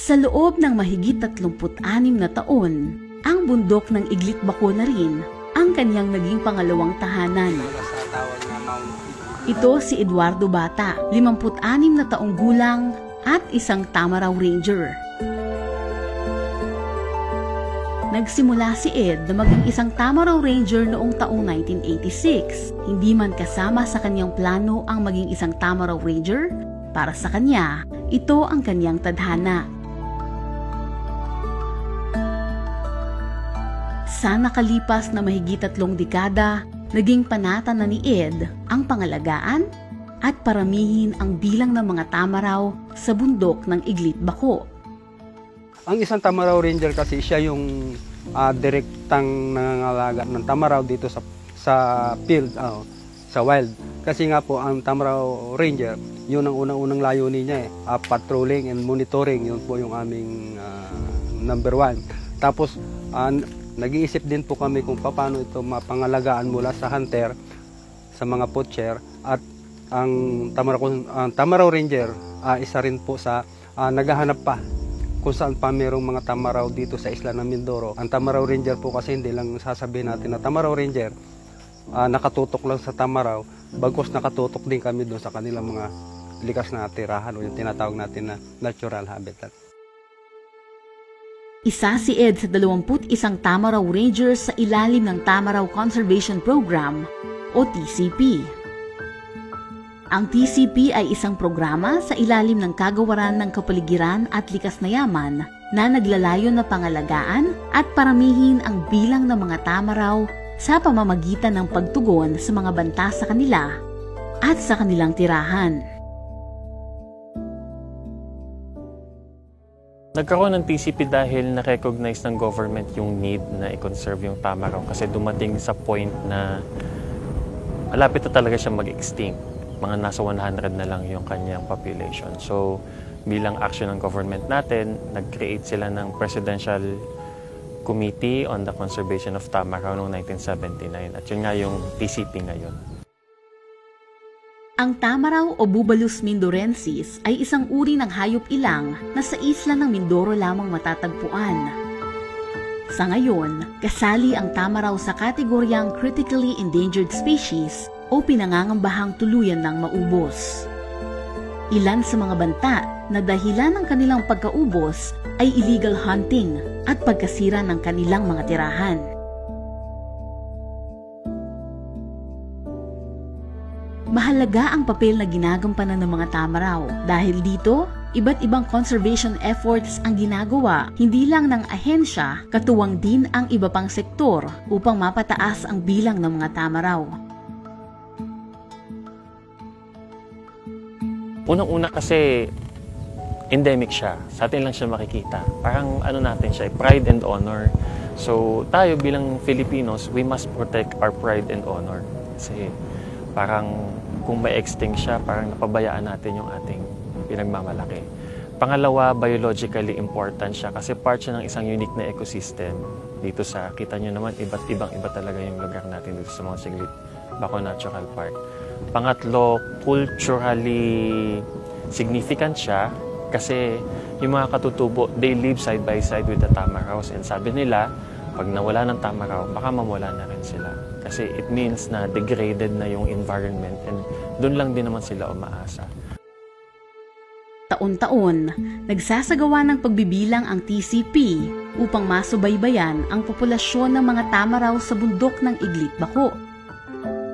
Sa loob ng mahigit 36 na taon, ang bundok ng Iglit-Baco na rin ang kanyang naging pangalawang tahanan. Ito si Eduardo Bata, 56 na taong gulang at isang Tamaraw Ranger. Nagsimula si Ed na maging isang Tamaraw Ranger noong taong 1986. Hindi man kasama sa kanyang plano ang maging isang Tamaraw Ranger, para sa kanya, ito ang kanyang tadhana. Sa nakalipas na mahigit 3 dekada, naging panata na ni Ed ang pangalagaan at paramihin ang bilang ng mga Tamaraw sa bundok ng Iglit-Baco. Ang isang Tamaraw Ranger kasi siya yung direktang nangangalaga ng Tamaraw dito sa field, sa wild. Kasi nga po ang Tamaraw Ranger, yun ang unang-unang layunin niya patrolling and monitoring, yun po yung aming number 1. Tapos nag-iisip din po kami kung paano ito mapangalagaan mula sa hunter, sa mga poacher, at ang Tamaraw Ranger isa rin po sa naghahanap pa kung saan pa mayroong mga Tamaraw dito sa isla ng Mindoro. Ang Tamaraw Ranger po kasi hindi lang sasabihin natin na Tamaraw Ranger, nakatutok lang sa Tamaraw, bagkus nakatutok din kami doon sa kanilang mga likas na tirahan o yung tinatawag natin na natural habitat. Isa si Ed sa 21 Tamaraw Rangers sa ilalim ng Tamaraw Conservation Program o TCP. Ang TCP ay isang programa sa ilalim ng Kagawaran ng Kapaligiran at Likas na Yaman na naglalayon na pangalagaan at paramihin ang bilang ng mga Tamaraw sa pamamagitan ng pagtugon sa mga banta sa kanila at sa kanilang tirahan. Nagkaroon ng TCP dahil na-recognize ng government yung need na i-conserve yung Tamaraw kasi dumating sa point na malapit na talaga siya mag-extinct. Mga nasa 100 na lang yung kanyang population. So, bilang action ng government natin, nag-create sila ng Presidential Committee on the Conservation of Tamaraw noong 1979. At yun nga yung TCP ngayon. Ang Tamaraw o Bubalus mindorensis ay isang uri ng hayop ilang na sa isla ng Mindoro lamang matatagpuan. Sa ngayon, kasali ang Tamaraw sa kategoryang Critically Endangered Species o pinangangambahang tuluyan ng maubos. Ilan sa mga banta na dahilan ng kanilang pagkaubos ay illegal hunting at pagkasira ng kanilang mga tirahan. Mahalaga ang papel na ginagampanan ng mga Tamaraw dahil dito, iba't ibang conservation efforts ang ginagawa hindi lang ng ahensya, katuwang din ang iba pang sektor upang mapataas ang bilang ng mga Tamaraw. Unang-una kasi endemic siya. Sa atin lang siya makikita. Parang ano natin siya, pride and honor. So tayo bilang Filipinos, we must protect our pride and honor. Kasi parang kung may extinct siya, parang napabayaan natin yung ating pinagmamalaki. Pangalawa, biologically important siya kasi part siya ng isang unique na ecosystem. Dito sa, kita nyo naman, iba't iba talaga yung lugar natin dito sa Mount Iglit-Baco Natural Park. Pangatlo, culturally significant siya kasi yung mga katutubo, they live side by side with the Tamaraws. And sabi nila, pag nawala ng Tamaraw, baka mawala na rin sila. Kasi it means na degraded na yung environment and doon lang din naman sila umaasa. Taon-taon, nagsasagawa ng pagbibilang ang TCP upang masubaybayan ang populasyon ng mga Tamaraw sa bundok ng Iglit-Baco.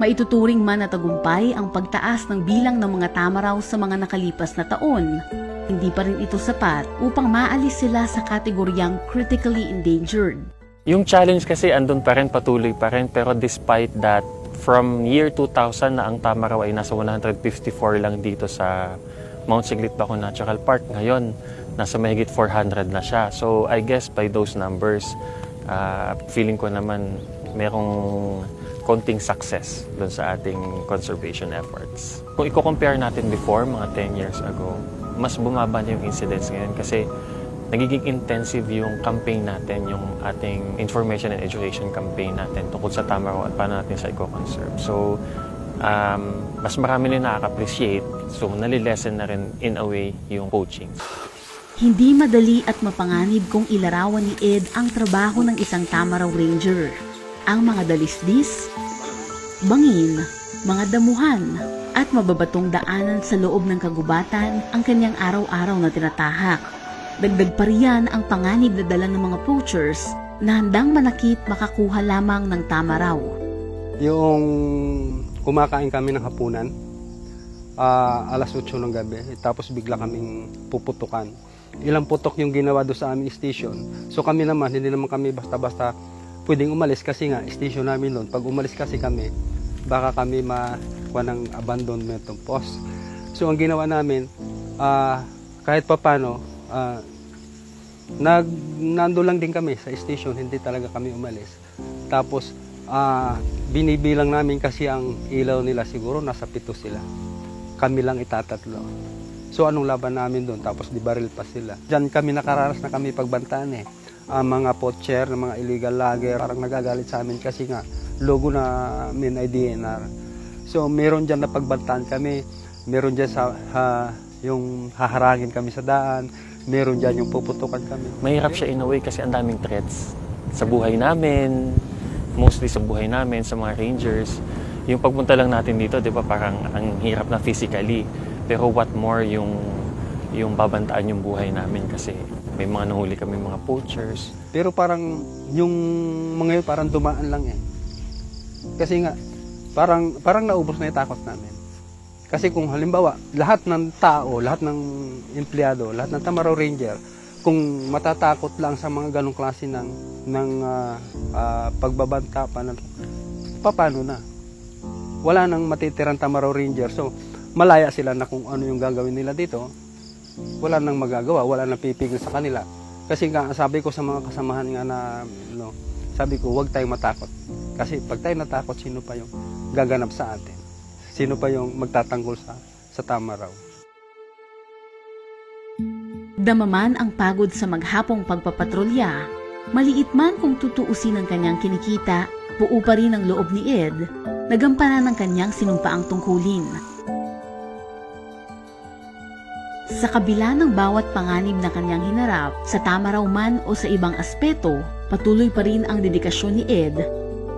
Maituturing man na tagumpay ang pagtaas ng bilang ng mga Tamaraw sa mga nakalipas na taon, hindi pa rin ito sapat upang maalis sila sa kategoryang critically endangered. Yung challenge kasi andun pa rin, patuloy pa rin, pero despite that, from year 2000 na ang Tamaraw ay nasa 154 lang dito sa Mount Iglit-Baco Natural Park. Ngayon, nasa mahigit 400 na siya. So I guess by those numbers, feeling ko naman merong konting success doon sa ating conservation efforts. Kung i-compare natin before, mga 10 years ago, mas bumaba na yung incidence ngayon kasi nagiging intensive yung campaign natin, yung ating information and education campaign natin tungkol sa Tamaraw at paano natin sa eco-conserve. So, mas marami rin nakaka-appreciate, so nalilesen na rin in a way yung poaching. Hindi madali at mapanganib kung ilarawan ni Ed ang trabaho ng isang Tamaraw Ranger. Ang mga dalisdis, bangin, mga damuhan, at mababatong daanan sa loob ng kagubatan ang kanyang araw-araw na tinatahak. Dagdag pa riyan ang panganib na dala ng mga poachers na handang manakit makakuha lamang ng Tamaraw. Yung kumakain kami ng hapunan, alas 8 ng gabi, tapos bigla kaming puputukan. Ilang putok yung ginawa doon sa aming station. So kami naman, hindi naman kami basta-basta pwedeng umalis kasi nga station namin doon. Pag umalis kasi kami, baka kami makuha ng abandonment ng post. So ang ginawa namin, kahit papano, nando lang din kami sa station, hindi talaga kami umalis. Tapos binibilang namin kasi ang ilaw nila siguro nasa 7 sila. Kami lang itatatlo. So anong laban namin doon? Tapos di baril pa sila. Diyan kami nakararas na kami pagbantaan eh. Mga poacher, mga illegal logger, parang nagagalit sa amin kasi nga logo namin ay DNR. So meron dyan na pagbantaan kami, meron dyan yung haharangin kami sa daan, meron dyan yung puputukan kami. Mahirap siya in a way kasi ang daming threats sa buhay namin, mostly sa buhay namin, sa mga rangers. Yung pagpunta lang natin dito, di ba, parang ang hirap na physically. Pero what more yung babantaan yung buhay namin kasi may mga nahuli kami mga poachers. Pero parang yung mga yun parang dumaan lang eh. Kasi nga parang naubos na yung takot namin. Kasi kung halimbawa lahat ng tao, lahat ng empleyado, lahat ng Tamaraw Ranger, kung matatakot lang sa mga ganong klase ng pagbabanta paano na? Wala nang matitirang Tamaraw Ranger. So malaya sila na kung ano yung gagawin nila dito. Wala nang magagawa, wala nang pipigil sa kanila. Kasi nga, sabi ko sa mga kasamahan nga na, sabi ko, huwag tayong matakot. Kasi pag tayo natakot, sino pa yung gaganap sa atin? Sino pa yung magtatanggol sa Tamaraw? Damaman ang pagod sa maghapong pagpapatrolya, maliit man kung tutuusin ang kanyang kinikita, buo pa rin ang loob ni Ed, nagampanan ng kanyang sinumpaang tungkulin. Sa kabila ng bawat panganib na kanyang hinarap, sa Tamaraw man o sa ibang aspeto, patuloy pa rin ang dedikasyon ni Ed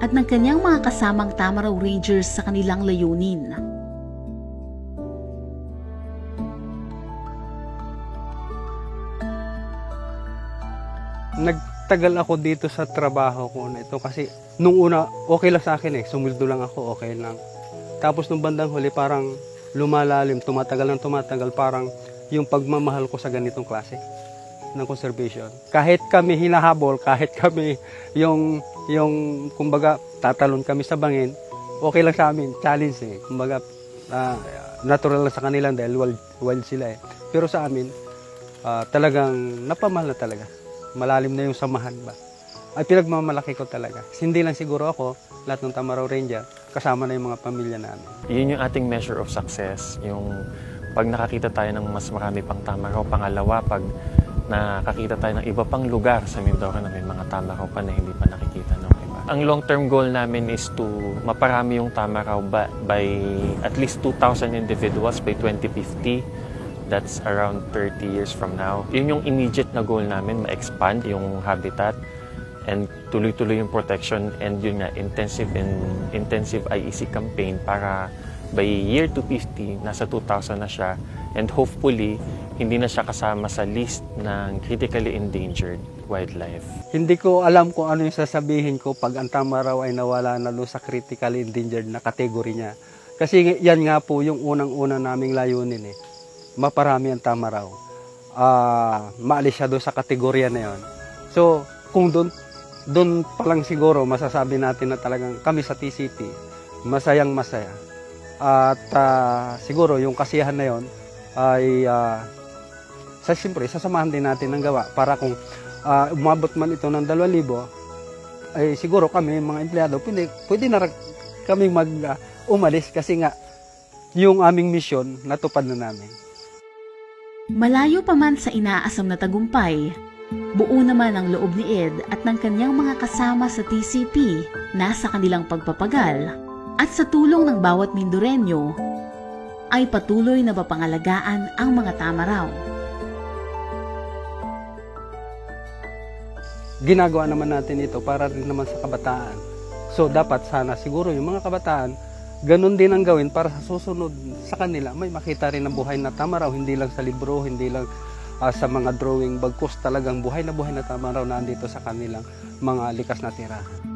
at ng kanyang mga kasamang Tamaraw Rangers sa kanilang layunin. Nagtagal ako dito sa trabaho ko na ito kasi nung una okay lang sa akin eh, sumildo lang ako, okay lang. Tapos nung bandang huli parang lumalalim, tumatagal, parang yung pagmamahal ko sa ganitong klase ng conservation. Kahit kami hinahabol, kahit kami yung kumbaga tatalon kami sa bangin, okay lang sa amin, challenge eh. Kumbaga natural lang sa kanila dahil wild sila eh. Pero sa amin, talagang napamahal na talaga. Malalim na yung samahan ba. Ay pinagmamalaki ko talaga. Hindi lang siguro ako, lahat ng Tamaraw Ranger, kasama na yung mga pamilya namin. Yun yung ating measure of success, yung pag nakakita tayo ng mas marami pang Tamaraw. Pangalawa, pag nakakita tayo ng iba pang lugar sa Mindoro na may mga Tamaraw pa na hindi pa nakikita ng iba. Ang long-term goal namin is to maparami yung Tamaraw by at least 2,000 individuals by 2050. That's around 30 years from now. Yun yung immediate na goal namin, ma-expand yung habitat and tuloy-tuloy yung protection and yun nga, intensive IEC campaign para by year 250, nasa 2,000 na siya and hopefully, hindi na siya kasama sa list ng critically endangered wildlife. Hindi ko alam kung ano yung sasabihin ko pag ang Tamaraw ay nawala na doon sa critically endangered na kategory niya. Kasi yan nga po yung unang-una naming layunin eh. Maparami ang Tamaraw. Maalis siya doon sa kategorya na yun. So, kung doon pa lang siguro masasabi natin na talagang kami sa TCP, masayang-masaya. At siguro yung kasiyahan na yon ay siyempre sasamahan din natin ng gawa para kung umabot man ito ng 2,000 ay siguro kami mga empleyado pwede na kami umalis kasi nga yung aming misyon natupad na namin. Malayo pa man sa inaasam na tagumpay, buo naman ang loob ni Ed at ng kanyang mga kasama sa TCP na sa kanilang pagpapagal at sa tulong ng bawat Mindoreño ay patuloy na mapangalagaan ang mga Tamaraw. ginagawa naman natin ito para rin naman sa kabataan. So dapat sana siguro yung mga kabataan, ganun din ang gawin para sa susunod sa kanila, may makita rin ang buhay na tamaraw, hindi lang sa libro, hindi lang sa mga drawing, bagkus talagang buhay na tamaraw na andito sa kanilang mga likas na tirahan.